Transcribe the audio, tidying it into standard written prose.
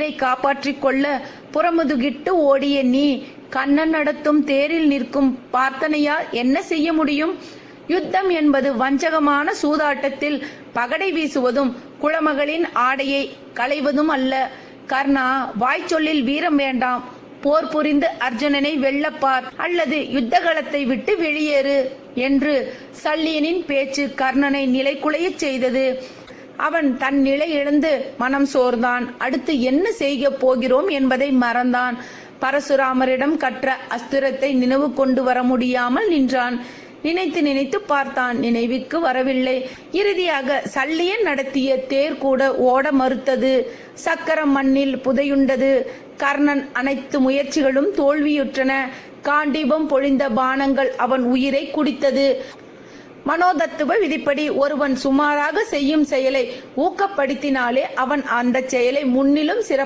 உயிரை காப்பாற்றிக் கொள்ள புறமுதுகிட்டு ஓடிய நீ கண்ணன் நடத்தும் தேரில் நிற்கும் பார்த்தனையால் என்ன செய்ய முடியும்? யுத்தம் என்பது வஞ்சகமான சூதாட்டத்தில் பகடை வீசுவதும் குளமகளின் ஆடையை களைவதும் அல்ல. கர்ணா, வாய்ச்சொல்லில் வீரம் வேண்டாம். போர் புரிந்து அர்ஜுனனை வெல்லப்பார் அல்லது யுத்தகலத்தை விட்டு வெளியேறு என்று சல்லியனின் பேச்சு கர்ணனை நிலைகுலையச் செய்தது. அவன் தன் நிலை இழந்து மனம் சோர்ந்தான். அடுத்து என்ன செய்ய போகிறோம் என்பதை மறந்தான். பரசுராமரிடம் கற்ற அஸ்திரத்தை நினைவு கொண்டு வர முடியாமல் நின்றான். நினைத்து நினைத்து பார்த்தான், நினைவுக்கு வரவில்லை. இறுதியாக சல்லியன் நடத்திய தேர் கூட ஓட மறுத்தது. சக்கரம் மண்ணில் புதையுண்டது. கர்ணன் அனைத்து முயற்சிகளும் தோல்வியுற்றன. காண்டீபம் பொழிந்த பானங்கள் அவன் உயிரை குடித்தது. மனோதத்துவ விதிப்படி ஒருவன் சுமாராக செய்யும் செயலை ஊக்கப்படுத்தினாலே அவன் அந்த செயலை முன்னிலும் சிறப்பு